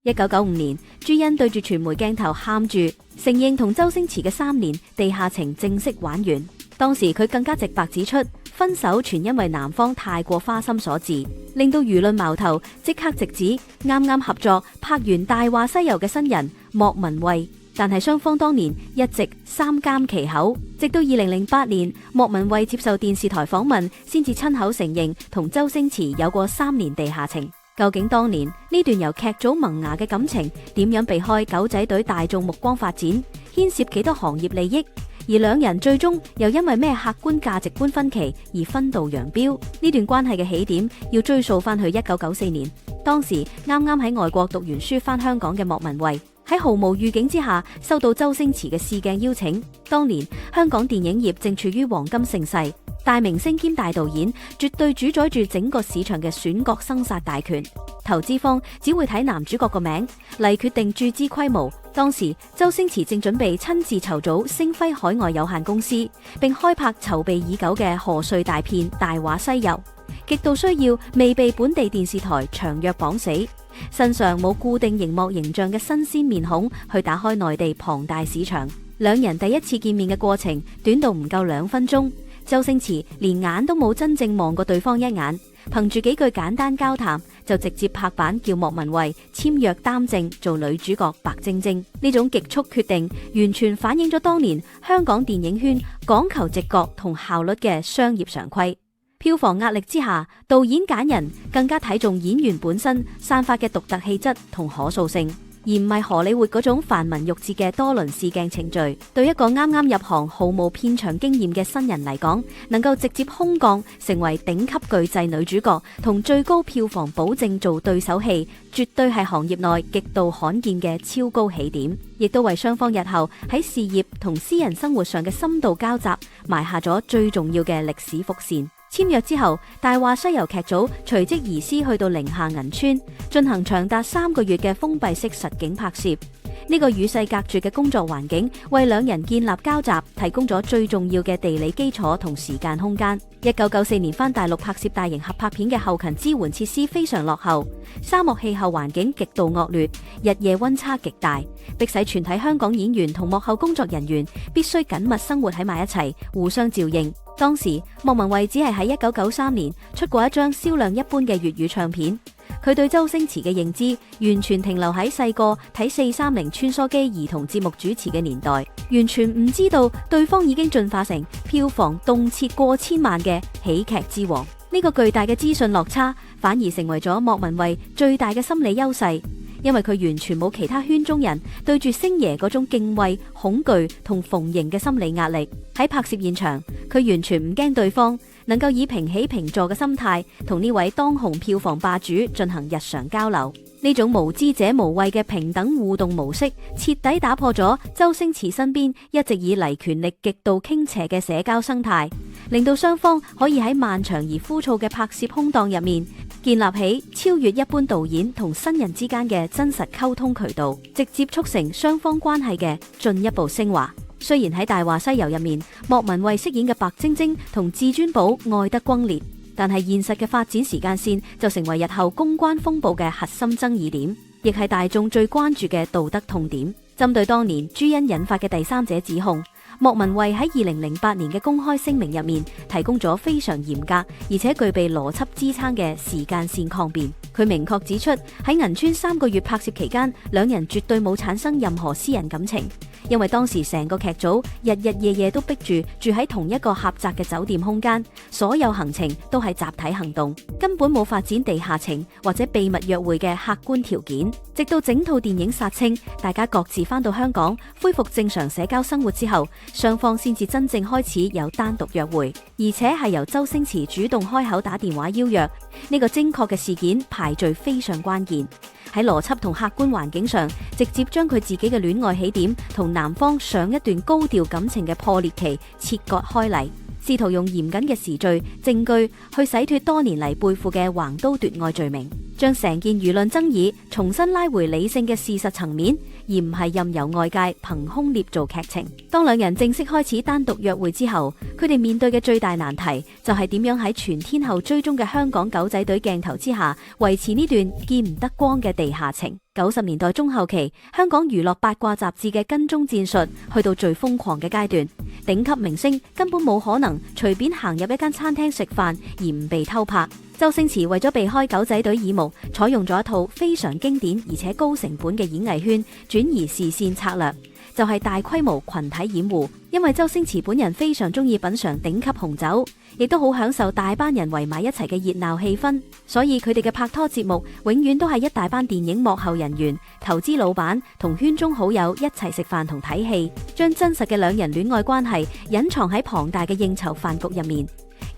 1995年，朱茵對住傳媒鏡頭喊住承認同周星馳嘅3年地下情正式玩完。當時佢更加直白指出，分手全因為男方太過花心所致，令到輿論矛頭即刻直指啱啱合作拍完《大話西遊》嘅新人莫文蔚。但係雙方當年一直三緘其口，直到2008年，莫文蔚接受電視台訪問，先至親口承認同周星馳有過3年地下情。究竟當年呢段由劇組萌芽嘅感情，點樣避開狗仔隊大眾目光發展，牽涉幾多行業利益？而兩人最終又因為咩客觀價值觀分歧而分道揚鑣？呢段關係嘅起點要追溯翻去1994年，當時啱啱喺外國讀完書翻香港嘅莫文蔚，喺毫無預警之下收到周星馳嘅試鏡邀請。當年香港電影業正處於黃金盛世，大明星兼大導演絕對主宰住整個市場嘅選角生殺大權，投資方只會睇男主角個名嚟決定注資規模。當時周星馳正準備親自籌組星輝海外有限公司，並開拍籌備已久嘅賀歲大片《大話西遊》，極度需要未被本地電視台長約綁死，身上冇固定熒幕形象嘅新鮮面孔去打開內地龐大市場。兩人第一次見面嘅過程短到唔夠2分鐘，周星馳連眼都冇真正望過對方一眼，憑住幾句簡單交談就直接拍板叫莫文蔚簽約擔正做女主角白晶晶。呢種極速決定完全反映咗當年香港電影圈講求直覺同效率嘅商業常規。票房壓力之下，導演揀人更加睇重演員本身散發嘅獨特氣質同可塑性，而唔係荷里活嗰種繁文縟節嘅多輪試鏡程序。對一個啱啱入行毫無片場經驗嘅新人嚟講，能夠直接空降成為頂級巨製女主角同最高票房保證做對手戲，絕對係行業內極度罕見嘅超高起點，亦都為雙方日後喺事業同私人生活上嘅深度交集埋下咗最重要嘅歷史伏線。簽約之後，《大話西遊》劇組隨即移師去到寧夏銀川，進行長達3個月嘅封閉式實景拍攝。呢個與世隔絕嘅工作環境，為兩人建立交集提供咗最重要嘅地理基礎同時間空間。1994年返大陸拍攝大型合拍片嘅後勤支援設施非常落後，沙漠氣候環境極度惡劣，日夜溫差極大，迫使全體香港演員同幕後工作人員必須緊密生活喺埋一齊，互相照應。當時莫文蔚只係喺1993年出過一張銷量一般嘅粵語唱片，佢對周星馳嘅認知完全停留喺細個睇430穿梭機兒童節目主持嘅年代，完全唔知道對方已經進化成票房動輒過千萬嘅喜劇之王。呢個巨大嘅資訊落差反而成為咗莫文蔚最大嘅心理優勢，因為佢完全冇其他圈中人對住星爺嗰種敬畏、恐懼同逢迎嘅心理壓力。喺拍攝現場，佢完全唔驚對方，能夠以平起平坐嘅心態同呢位當紅票房霸主進行日常交流。呢種無知者無畏嘅平等互動模式，徹底打破咗周星馳身邊一直以嚟權力極度傾斜嘅社交生態，令到雙方可以喺漫長而枯燥嘅拍攝空檔入面建立起超越一般導演同新人之間嘅真實溝通渠道，直接促成雙方關係嘅進一步升華。雖然喺《大話西遊》入面，莫文蔚飾演嘅白晶晶同至尊寶愛得轟烈，但係現實嘅發展時間線就成為日後公關風暴嘅核心爭議點，亦係大眾最關注嘅道德痛點。針對當年朱茵引發嘅第三者指控，莫文蔚喺2008年嘅公開聲明入面提供咗非常嚴格而且具備邏輯支撐嘅時間線抗辯。佢明確指出，喺銀川3個月拍攝期間，兩人絕對冇產生任何私人感情，因為當時成個劇組日日夜夜都逼住喺同一個狹窄嘅酒店空間，所有行程都係集體行動，根本冇發展地下情或者秘密約會嘅客觀條件。直到整套電影殺青，大家各自返到香港，恢復正常社交生活之後，雙方先至真正開始有單獨約會，而且係由周星馳主動開口打電話邀約。呢個精確嘅事件排序非常關鍵，喺邏輯同客觀環境上，直接將佢自己嘅戀愛起點同男方上一段高調感情嘅破裂期切割開嚟，試圖用嚴謹嘅時序證據去洗脫多年嚟背負嘅橫刀奪愛罪名，將成件輿論爭議重新拉回理性嘅事實層面，而唔係任由外界憑空捏造劇情。當兩人正式開始單獨約會之後，佢哋面對嘅最大難題就係點樣喺全天候追蹤嘅香港狗仔隊鏡頭之下維持呢段見唔得光嘅地下情。90年代中後期，香港娛樂八卦雜誌嘅跟蹤戰術去到最瘋狂嘅階段，頂級明星根本冇可能隨便行入一間餐廳食飯而唔被偷拍。周星馳為咗避開狗仔隊耳目，採用咗一套非常經典而且高成本嘅演藝圈轉移視線策略，就係大規模群體掩護。因為周星馳本人非常中意品嘗頂級紅酒，亦都好享受大班人圍埋一齊嘅熱鬧氣氛，所以佢哋嘅拍拖節目永遠都係一大班電影幕後人員、投資老闆同圈中好友一齊食飯同睇戲，將真實嘅兩人戀愛關係隱藏喺龐大嘅應酬飯局入面。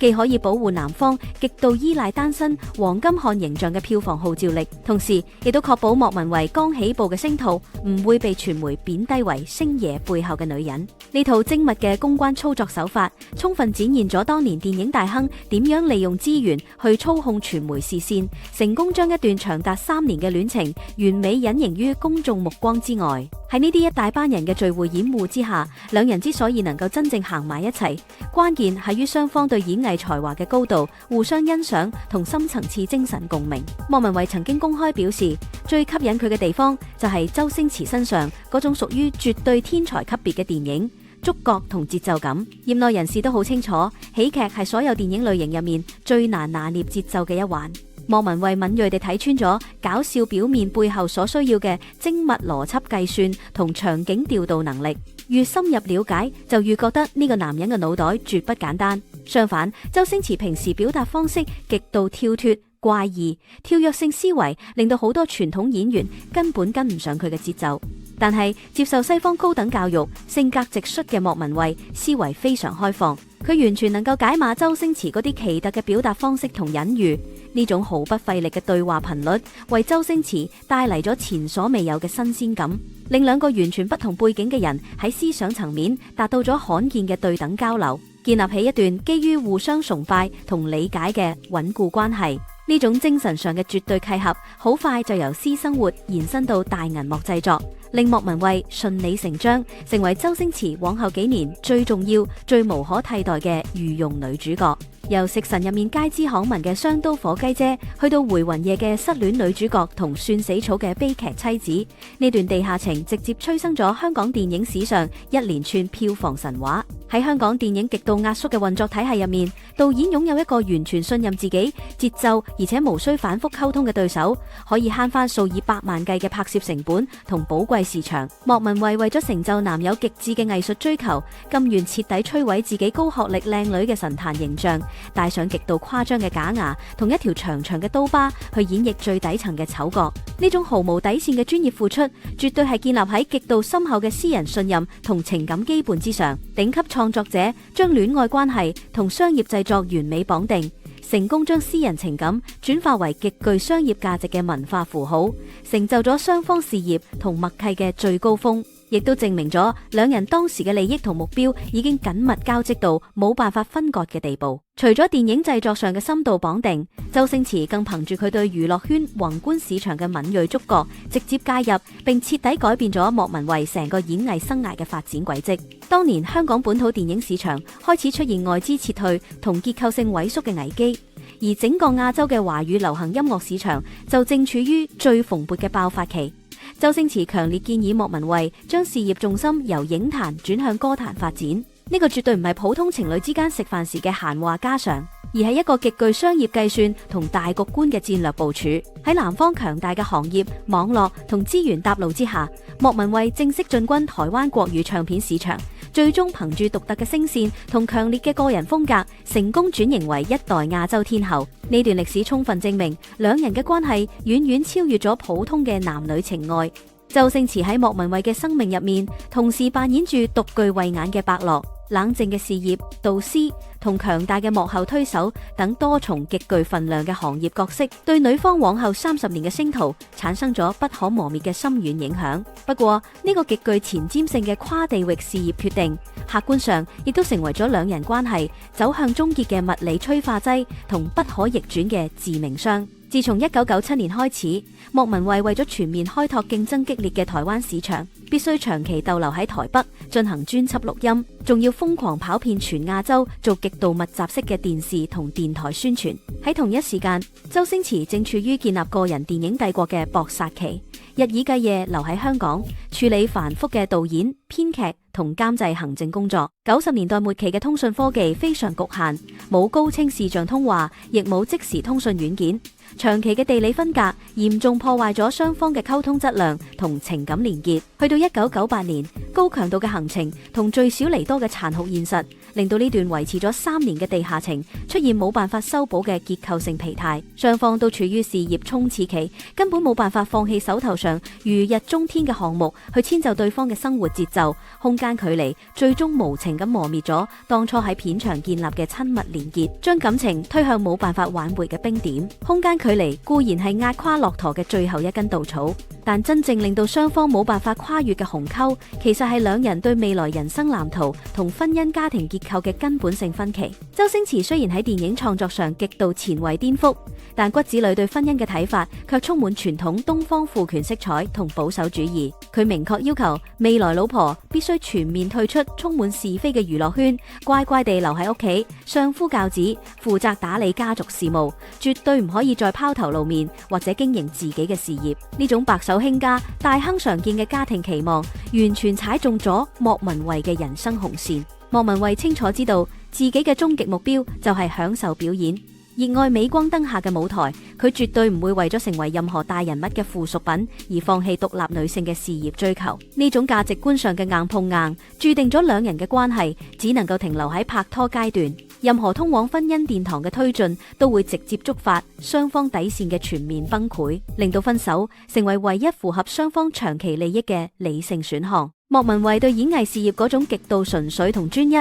既可以保護男方極度依賴單身黃金漢形象嘅票房號召力，同時亦都確保莫文蔚剛起步嘅星途唔會被傳媒貶低為星爺背後嘅女人。呢套精密嘅公關操作手法，充分展現咗當年電影大亨點樣利用資源去操控傳媒視線，成功將一段長達3年嘅戀情完美隱形於公眾目光之外。喺呢啲一大班人嘅聚會掩護之下，兩人之所以能夠真正行埋一齊，關鍵係於雙方對演藝才華嘅高度互相欣賞同深層次精神共鳴。莫文蔚曾經公開表示，最吸引佢嘅地方就係周星馳身上嗰種屬於絕對天才級別嘅電影觸覺同節奏感。業內人士都好清楚，喜劇係所有電影類型入面最難拿捏節奏嘅一環。莫文蔚敏銳地睇穿咗搞笑表面背後所需要嘅精密邏輯計算同場景調度能力，越深入了解就越覺得呢個男人嘅腦袋絕不簡單。相反，周星馳平時表達方式極度跳脫怪異，跳躍性思維令到好多傳統演員根本跟唔上佢嘅節奏。但係接受西方高等教育、性格直率嘅莫文蔚思維非常開放，佢完全能夠解碼周星馳嗰啲奇特嘅表達方式同隱喻。呢種毫不費力嘅對話頻率，為周星馳帶嚟咗前所未有嘅新鮮感，令兩個完全不同背景嘅人喺思想層面達到咗罕見嘅對等交流，建立起一段基於互相崇拜同理解嘅穩固關係。呢種精神上嘅絕對契合，好快就由私生活延伸到大銀幕製作，令莫文蔚順理成章成為周星馳往後幾年最重要、最無可替代嘅御用女主角。由食神入面街知巷聞嘅雙刀火雞姐，去到回魂夜嘅失戀女主角同算死草嘅悲劇妻子，呢段地下情直接催生咗香港電影史上一連串票房神話。喺香港電影極度壓縮嘅運作體系入面，導演擁有一個完全信任自己、節奏而且無需反覆溝通嘅對手，可以慳翻數以百萬計嘅拍攝成本同寶貴時長。莫文蔚為咗成就男友極致嘅藝術追求，甘願徹底摧毀自己高學歷靚女嘅神壇形象，戴上極度誇張嘅假牙同一條長長嘅刀疤去演繹最底層嘅醜角。呢種毫無底線嘅專業付出，絕對係建立喺極度深厚嘅私人信任同情感基本之上。頂級創作者將戀愛關係同商業製作完美綁定，成功將私人情感轉化為極具商業價值嘅文化符號，成就咗雙方事業同默契嘅最高峰，亦都證明咗兩人當時嘅利益同目標已經緊密交織到冇辦法分割嘅地步。除咗電影製作上嘅深度綁定，周星馳更憑住佢對娛樂圈宏觀市場嘅敏銳觸覺，直接介入並徹底改變咗莫文蔚成個演藝生涯嘅發展軌跡。當年香港本土電影市場開始出現外資撤退同結構性萎縮嘅危機，而整個亞洲嘅華語流行音樂市場就正處於最蓬勃嘅爆發期。周星馳強烈建議莫文蔚將事業重心由影壇轉向歌壇發展。呢個絕對唔係普通情侶之間食飯時嘅閒話家常，而係一個極具商業計算同大局觀嘅戰略部署。喺南方強大嘅行業、網絡同資源搭路之下，莫文蔚正式進軍台灣國語唱片市場，最終憑住獨特嘅聲線同強烈嘅個人風格，成功轉型為一代亞洲天后。呢段歷史充分證明，兩人嘅關係遠遠超越咗普通嘅男女情愛。周星馳喺莫文蔚嘅生命入面，同時扮演住獨具慧眼嘅伯樂、冷靜嘅事業導師同強大嘅幕後推手等多重極具分量嘅行業角色，對女方往後30年嘅星途產生咗不可磨滅嘅深遠影響。不過呢個極具前瞻性嘅跨地域事業決定，客觀上亦都成為咗兩人關係走向終結嘅物理催化劑同不可逆轉嘅致命傷。自從1997年開始，莫文蔚為咗全面開拓競爭激烈嘅台灣市場，必須長期逗留喺台北進行專輯錄音，仲要瘋狂跑遍全亞洲做極度密集式嘅電視同電台宣傳。喺同一時間，周星馳正處於建立個人電影帝國嘅搏殺期，日以繼夜留喺香港處理繁複嘅導演、編劇同監製行政工作。90年代末期嘅通訊科技非常局限，冇高清視像通話，亦冇即時通訊軟件。長期嘅地理分隔嚴重破壞咗雙方嘅溝通質量同情感連結。去到1998年，高強度嘅行程同聚少離多嘅殘酷現實，令到呢段維持咗3年嘅地下情出現冇辦法修補嘅結構性疲態。雙方都處於事業衝刺期，根本冇辦法放棄手頭上如日中天嘅項目去遷就對方嘅生活節奏。空間距離最終無情咁磨滅咗當初喺片場建立嘅親密連結，將感情推向冇辦法挽回嘅冰點。空間距離固然係壓垮駱駝嘅最後一根稻草，但真正令到雙方冇辦法跨越嘅鴻溝，其實係兩人對未來人生藍圖同婚姻家庭結構嘅根本性分歧。周星馳雖然喺電影創作上極度前衛顛覆，但骨子裏對婚姻嘅睇法卻充滿傳統東方父權色彩同保守主義。佢明確要求未來老婆必須全面退出充滿是非嘅娛樂圈，乖乖地留喺屋企，相夫教子，負責打理家族事務，絕對唔可以再拋頭露面或者經營自己嘅事業。呢種白手興家、大亨常見嘅家庭期望，完全踩中咗莫文蔚嘅人生紅線。莫文蔚清楚知道自己嘅終極目標就係享受表演，熱愛鎂光燈下嘅舞台。佢絕對唔會為咗成為任何大人物嘅附屬品而放棄獨立女性嘅事業追求。呢種價值觀上嘅硬碰硬，注定咗兩人嘅關係只能夠停留喺拍拖階段。任何通往婚姻殿堂嘅推進，都會直接觸發雙方底線嘅全面崩潰，令到分手成為唯一符合雙方長期利益嘅理性選項。莫文蔚對演藝事業嗰種極度純粹同專一，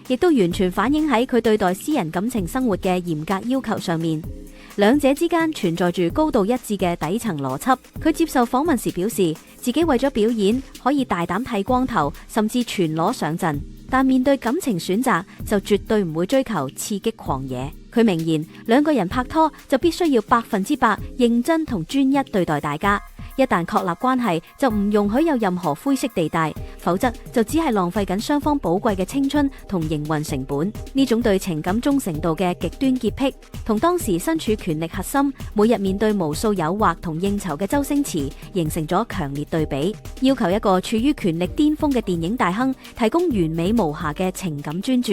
亦都完全反映喺佢對待私人感情生活嘅嚴格要求上面。兩者之間存在住高度一致嘅底層邏輯。佢接受訪問時表示，自己為咗表演可以大膽剃光頭，甚至全裸上陣，但面對感情選擇就絕對唔會追求刺激狂野。佢明言，兩個人拍拖就必須要100%認真同專一對待大家。一旦確立關係，就唔容許有任何灰色地帶，否則就只係浪費緊雙方寶貴嘅青春同營運成本。呢種對情感忠誠度嘅極端潔癖，同當時身處權力核心，每日面對無數誘惑同應酬嘅周星馳，形成咗強烈對比。要求一個處於權力巔峰嘅電影大亨提供完美無瑕嘅情感專注，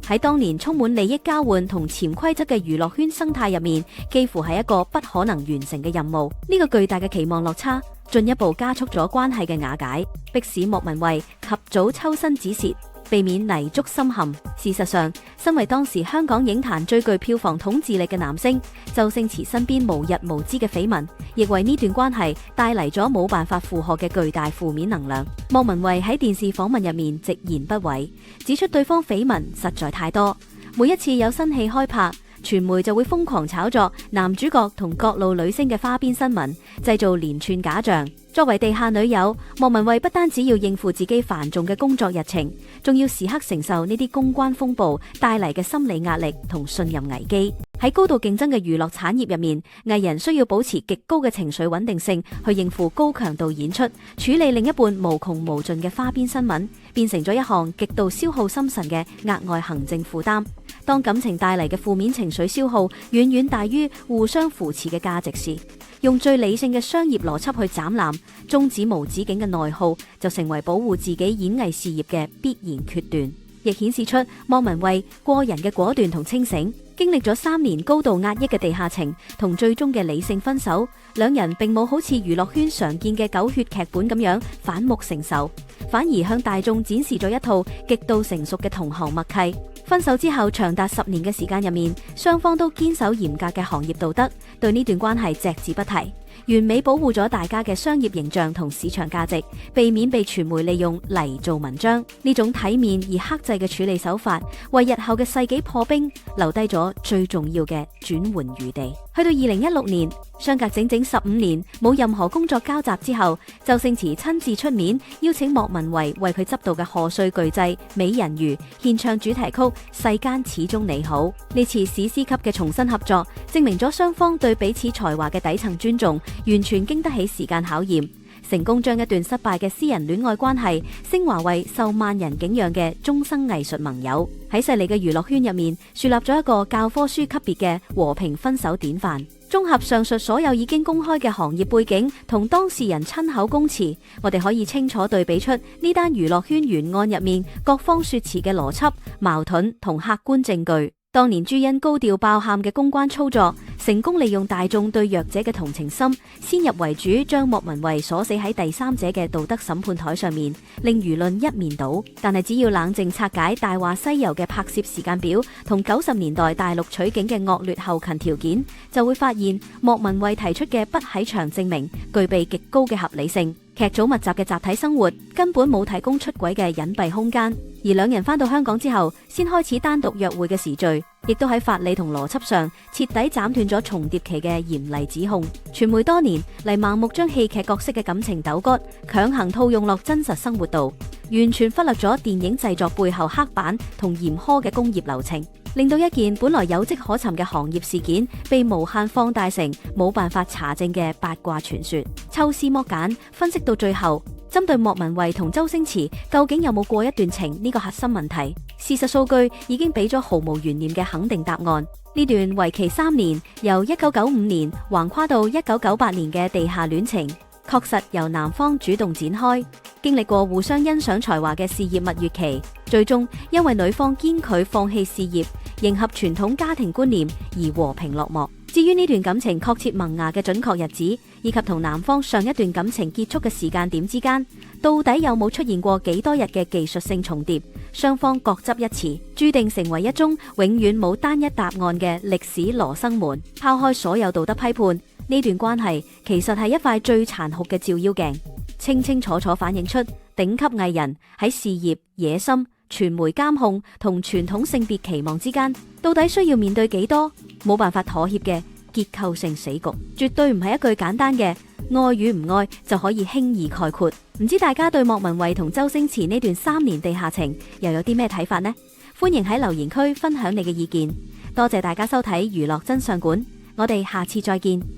喺當年充滿利益交換同潛規則嘅娛樂圈生態入面，幾乎係一個不可能完成嘅任務。呢個巨大嘅期望落差，進一步加速咗關係嘅瓦解，迫使莫文蔚及早抽身止蝕，避免泥足深陷。事實上，身為當時香港影壇最具票房統治力嘅男星，周星馳身邊無日無之嘅緋聞，亦為呢段關係帶嚟咗冇辦法負荷嘅巨大負面能量。莫文蔚喺電視訪問入面直言不諱，指出對方緋聞實在太多，每一次有新戲開拍，傳媒就會瘋狂炒作男主角同各路女星嘅花邊新聞，製造連串假象。作為地下女友，莫文蔚不單止要應付自己繁重嘅工作日程，仲要時刻承受呢啲公關風暴帶嚟嘅心理壓力同信任危機。喺高度競爭嘅娛樂產業入面，藝人需要保持極高嘅情緒穩定性去應付高強度演出，處理另一半無窮無盡嘅花邊新聞，變成咗一項極度消耗心神嘅額外行政負擔。當感情帶嚟嘅負面情緒消耗遠遠大於互相扶持嘅價值時，用最理性嘅商業邏輯去斬纜，終止無止境嘅內耗，就成為保護自己演藝事業嘅必然決斷，亦顯示出莫文蔚過人嘅果斷同清醒。經歷咗3年高度壓抑嘅地下情同最終嘅理性分手，兩人並冇好似娛樂圈常見嘅狗血劇本咁樣反目成仇，反而向大眾展示咗一套極度成熟嘅同行默契。分手之後長達10年嘅時間入面，雙方都堅守嚴格嘅行業道德，對呢段關係隻字不提，完美保護咗大家嘅商業形象同市場價值，避免被傳媒利用嚟做文章。呢種體面而克制嘅處理手法，為日後嘅世紀破冰留低咗最重要嘅轉換餘地。去到2016年，相隔整整15年冇任何工作交集之後，周星馳親自出面邀請莫文蔚為佢執導嘅賀歲巨製《美人魚》獻唱主題曲《世間始終你好》。呢次史詩級嘅重新合作，證明咗雙方對彼此才華嘅底層尊重，完全經得起時間考驗。成功將一段失敗嘅私人戀愛關係升華為受萬人敬仰嘅終生藝術盟友，喺細膩嘅娛樂圈入面樹立咗一個教科書級別嘅和平分手典範。綜合上述所有已經公開嘅行業背景同當事人親口供詞，我哋可以清楚對比出呢單娛樂圈懸案入面各方說辭嘅邏輯、矛盾同客觀證據。當年朱茵高調爆喊嘅公關操作，成功利用大眾對弱者嘅同情心，先入為主將莫文蔚鎖死喺第三者嘅道德審判台上面，令輿論一面倒。但係只要冷靜拆解《大話西遊》嘅拍攝時間表同90年代大陸取景嘅惡劣後勤條件，就會發現莫文蔚提出嘅不喺場證明具備極高嘅合理性。劇組密集嘅集體生活根本冇提供出軌嘅隱蔽空間，而兩人返到香港之後，先開始單獨約會嘅時序，亦都喺法理同邏輯上徹底斬斷咗重疊期嘅嚴厲指控。傳媒多年嚟盲目將戲劇角色嘅感情糾葛強行套用落真實生活度，完全忽略咗電影製作背後刻板同嚴苛嘅工業流程，令到一件本來有跡可尋嘅行業事件被無限放大成冇辦法查證嘅八卦傳說。抽絲剝繭，分析到最後，針對莫文蔚同周星馳究竟有冇過一段情呢個核心問題，事實數據已經俾咗毫無懸念嘅肯定答案。呢段為期3年，由1995年橫跨到1998年嘅地下戀情，確實由男方主動展開，經歷過互相欣賞才華嘅事業蜜月期，最終因為女方堅拒放棄事業，迎合傳統家庭觀念而和平落幕。至於呢段感情確切萌芽嘅準確日子，以及同男方上一段感情結束嘅時間點之間，到底有冇出現過幾多日嘅技術性重疊，雙方各執一詞，注定成為一宗永遠冇單一答案嘅歷史羅生門。拋開所有道德批判，呢段關係其實係一塊最殘酷嘅照妖鏡，清清楚楚反映出頂級藝人喺事業、野心、傳媒監控同傳統性別期望之間，到底需要面對幾多冇辦法妥協嘅結構性死局，絕對唔係一句簡單嘅愛與唔愛就可以輕易概括。唔知大家對莫文蔚同周星馳呢段3年地下情又有啲咩睇法呢？歡迎喺留言區分享你嘅意見。多謝大家收睇娛樂真相館，我哋下次再見。